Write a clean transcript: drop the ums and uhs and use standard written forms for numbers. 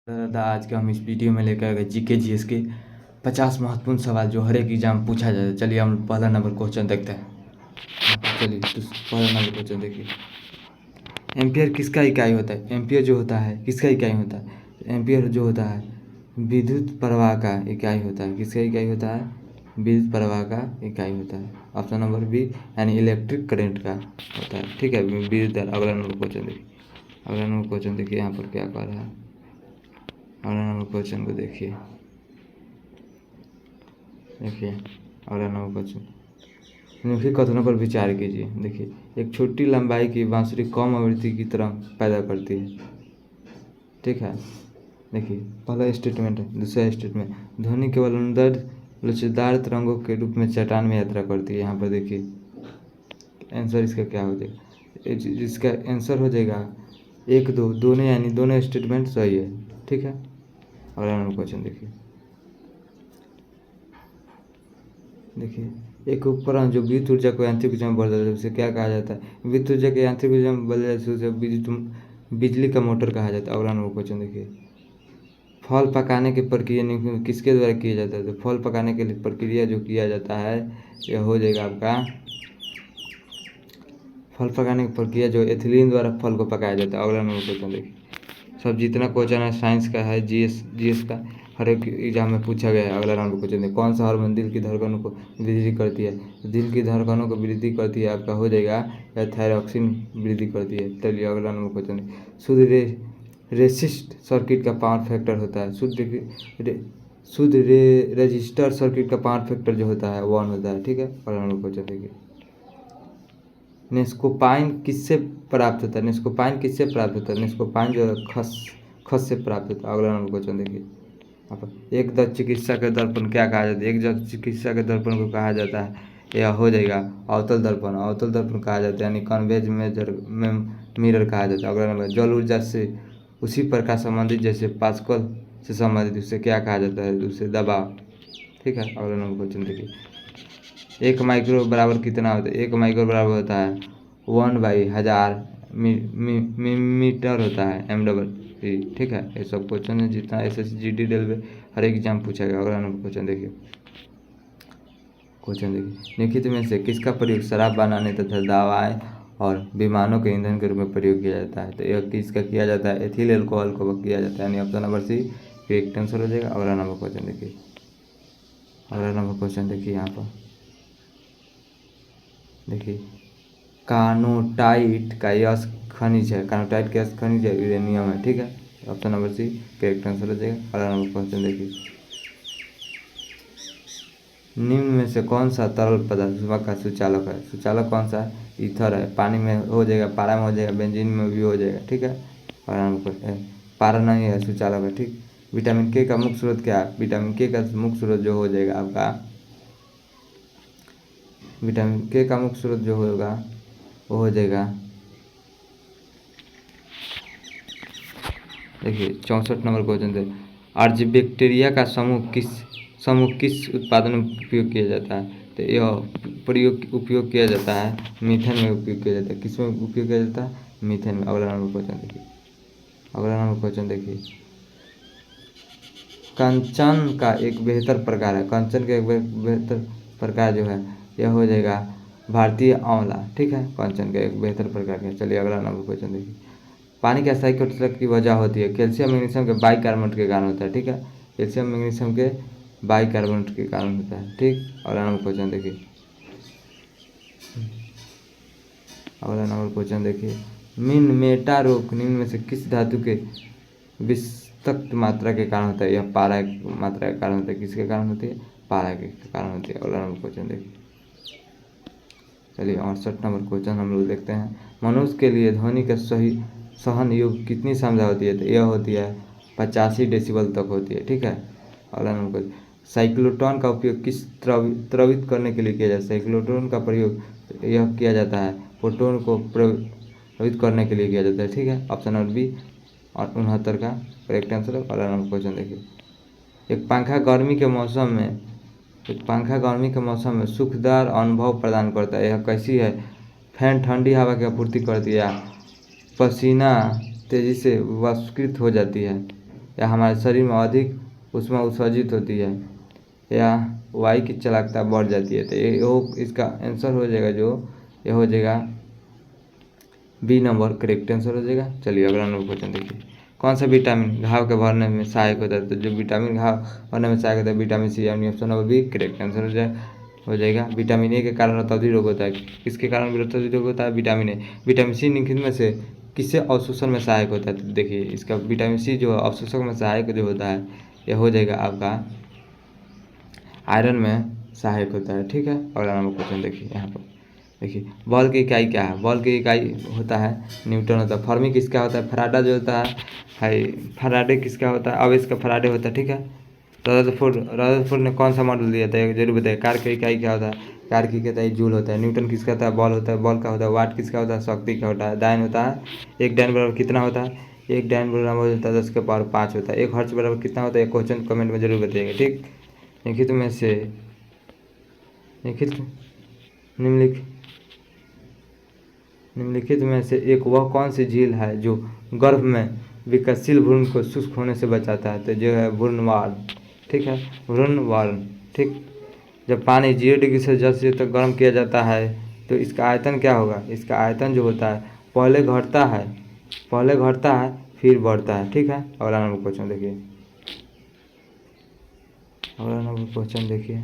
दादा आज के हम इस वीडियो में लेकर आ गए जीके जीएस के 50 महत्वपूर्ण सवाल जो हर एक एग्जाम पूछा जाता है। चलिए हम पहला नंबर क्वेश्चन देखते हैं। चलिए तो पहला नंबर क्वेश्चन देखिए, एम्पियर किसका इकाई होता है? एम्पियर जो होता है किसका इकाई होता है? एम्पियर जो होता है विद्युत प्रवाह का इकाई होता है। किसका इकाई होता है? विद्युत प्रवाह का इकाई होता है। ऑप्शन नंबर बी यानी इलेक्ट्रिक करंट का होता है। ठीक है, विद्युत। अगला नंबर क्वेश्चन देखिए, अगला नंबर क्वेश्चन देखिए यहाँ पर क्या कह रहा है। अगला नंबर क्वेश्चन को देखिए अगला नंबर क्वेश्चन, निम्नलिखित कथनों पर विचार कीजिए। देखिए, एक छोटी लंबाई की बांसुरी कम आवृत्ति की तरंग पैदा करती है। ठीक है, देखिए पहला स्टेटमेंट है। दूसरा स्टेटमेंट, ध्वनि केवल अनुदैर्ध्य लोचदार तरंगों के रूप में चट्टान में यात्रा करती है। यहाँ पर देखिए आंसर इसका क्या हो जाएगा? इसका आंसर हो जाएगा 1, 2 दोनों, यानी दोनों स्टेटमेंट सही है। ठीक है, अगला नंबर क्वेश्चन देखिए एक उपकरण जो विद्युत ऊर्जा को यांत्रिक ऊर्जा में बदल देता है उसे क्या कहा जाता है? विद्युत ऊर्जा के यांत्रिक ऊर्जा में बदल जाए उसे बिजली का मोटर कहा जाता है। अगला नंबर क्वेश्चन देखिए, फल पकाने की प्रक्रिया किसके द्वारा किया जाता है? तो फल पकाने के लिए प्रक्रिया जो किया जाता है यह हो जाएगा आपका, फल पकाने की प्रक्रिया जो एथिलीन द्वारा फल को पकाया जाता है। अगला नंबर क्वेश्चन देखिए, सब जितना क्वेश्चन है साइंस का है, जीएस का हर एक एग्जाम में पूछा गया है। अगला राउंड क्वेश्चन देखिए, कौन सा हार्मोन दिल की धड़कनों को वृद्धि करती है? दिल की धड़कनों को वृद्धि करती है आपका हो जाएगा या थायरॉक्सिन वृद्धि करती है। चलिए अगला नंबर क्वेश्चन देखिए, शुद्ध रेसिस्ट सर्किट का पावर फैक्टर होता है। शुद्ध रेजिस्टर सर्किट का पावर फैक्टर जो होता है 1 होता है। ठीक है, अगला नंबर क्वेश्चन देखिए, नेस्कोपाइन किससे प्राप्त होता है? नेस्कोपाइन किससे प्राप्त होता है? नेस्कोपाइन जो खस से प्राप्त होता है। अगला नंबर क्वेश्चन देखिए, यहाँ पर एक दंत चिकित्सा के दर्पण क्या कहा जाता है? एक दंत चिकित्सा के दर्पण को कहा जाता है, यह हो जाएगा अवतल दर्पण। अवतल दर्पण कहा जाता है, यानी कन्वेज मेजर मिरर कहा जाता है। अगला नंबर, जल ऊर्जा से उसी प्रकार संबंधित जैसे पास्कल से संबंधित उसे क्या कहा जाता है? उसे दबाव। ठीक है, अगला नंबर क्वेश्चन देखिए, 1 माइक्रो बराबर कितना होता है? 1 माइक्रो बराबर होता है 1/1000 मीटर होता है, MW। ठीक है, ये सब क्वेश्चन है जितना SSC GD रेलवे हर एक एग्जाम पूछा गया। अगला नंबर क्वेश्चन देखिए, निम्नलिखित में से किसका प्रयोग शराब बनाने तथा दवाएं और विमानों के ईंधन के रूप में प्रयोग किया जाता है? तो यह किसका किया जाता है? एथिल एल्कोहल को किया जाता है, यानी option number C correct answer हो जाएगा। अगला नंबर क्वेश्चन देखिए, अगला नंबर क्वेश्चन देखिए यहाँ पर देखिए, कानोटाइट का यश खनिज है। कानोटाइट का यश खनिज है यूरेनियम है। ठीक है, option number C correct answer हो जाएगा। अगला नंबर क्वेश्चन देखिए, निम्न में से कौन सा तरल पदार्थ का सुचालक है? सुचालक कौन सा है? ईथर है। पानी में हो जाएगा, पारा में हो जाएगा, बेंजीन में भी हो जाएगा। ठीक है, अगला नंबर पारा नहीं है, सुचालक है। ठीक, विटामिन के का मुख्य स्रोत क्या है? विटामिन के का मुख्य स्रोत जो हो जाएगा आपका, विटामिन के का मुख्य स्रोत जो होगा वो हो जाएगा, देखिए 64 नंबर क्वेश्चन थे, आर्जीबैक्टीरिया का समूह किस उत्पादन में उपयोग किया जाता है? तो यह उपयोग किया जाता है मीथेन में उपयोग किया जाता है। किस में उपयोग किया जाता है? मीथेन में। अगला नंबर क्वेश्चन देखिए, अगला नंबर क्वेश्चन देखिए, कंचन का एक बेहतर प्रकार है। कंचन का एक बेहतर प्रकार जो है यह हो जाएगा भारतीय आंवला। ठीक है, कंचन का एक बेहतर प्रकार है। चलिए अगला नंबर क्वेश्चन देखिए, पानी के अस्थायी क्रिस्टल की वजह होती है? कैल्शियम मैग्नीशियम के बाइकार्बोनेट के कारण होता है। ठीक है, कैल्शियम मैग्नीशियम के बाइकार्बोनेट के कारण होता है। ठीक, अगला नंबर क्वेश्चन देखिए, अगला नंबर क्वेश्चन देखिए, मेटा रोग निम्न में से किस धातु के विषाक्त मात्रा के कारण होता है? यह पारा मात्रा के कारण होता है। किसके कारण होती है? पारा के कारण होती है। अगला नंबर क्वेश्चन देखिए, चलिए 68 नंबर क्वेश्चन हम लोग देखते हैं, मनुष्य के लिए ध्वनि का सही सहन योग कितनी क्षमता होती है? तो यह होती है 85 डेसिबल तक होती है। ठीक है, अगला नंबर, साइक्लोट्रॉन का उपयोग किस द्रवित करने के लिए किया जाता है? साइक्लोट्रॉन का प्रयोग यह किया जाता है प्रोटॉन को प्रभावित करने के लिए किया जाता है। ठीक है, ऑप्शन नंबर बी और 69 का करेक्ट आंसर है। अगला नंबर क्वेश्चन देखिए, एक पंखा गर्मी के मौसम में सुखदार अनुभव प्रदान करता है, यह कैसी है? फैन ठंडी हवा की आपूर्ति करती है, पसीना तेजी से वाष्पीकृत हो जाती है, या हमारे शरीर में अधिक उसमें उत्सर्जित होती है या वायु की चालकता बढ़ जाती है। तो ये इसका आंसर हो जाएगा ये हो जाएगा बी नंबर करेक्ट आंसर हो जाएगा। चलिए अगला नंबर क्वेश्चन देखिए, कौन सा विटामिन घाव के भरने में सहायक होता है? तो जो विटामिन घाव भरने में सहायक होता है विटामिन सी, यानी option number B correct answer हो जाएगा। विटामिन ए के कारण रक्तचाप रोग होता है। किसके कारण रक्तचाप रोग होता है? Vitamin A. विटामिन सी निम्नलिखित में से किससे अवशोषण में सहायक होता है? तो देखिए इसका विटामिन सी जो अवशोषण में सहायक जो होता है यह हो जाएगा आपका आयरन में सहायक होता है। ठीक है, अगला नंबर क्वेश्चन देखिए यहाँ पर। देखिए बल की इकाई क्या है? बल की इकाई होता है न्यूटन होता है। फर्मी किसका होता है? फराडा जो होता है फराडे किसका होता है? आवेश का फराडे होता है। ठीक है, रदरफोर्ड ने कौन सा मॉडल दिया था जरूर बताइए। कार की इकाई क्या होता है? कार की कहता है जूल होता है। न्यूटन किसका होता है? बल होता है। बल का होता है वाट किसका होता है? शक्ति का होता है। डायन होता है एक डायन बराबर कितना होता है? एक डायन बराबर होता है 10⁻5 होता है। एक हर्ट्ज बराबर कितना होता है? क्वेश्चन कमेंट में जरूर बताइएगा। ठीक, निम्नलिखित में से निम्नलिखित में से एक वह कौन सी झील है जो गर्भ में विकासशील भ्रूण को शुष्क होने से बचाता है? तो जो है भ्रूणवार्न। ठीक है, भ्रूणवार्न। ठीक, जब पानी 0 डिग्री सेल्सियस तक गर्म किया जाता है तो इसका आयतन क्या होगा? इसका आयतन जो होता है पहले घटता है फिर बढ़ता है। ठीक है, अगला नंबर क्वेश्चन देखिए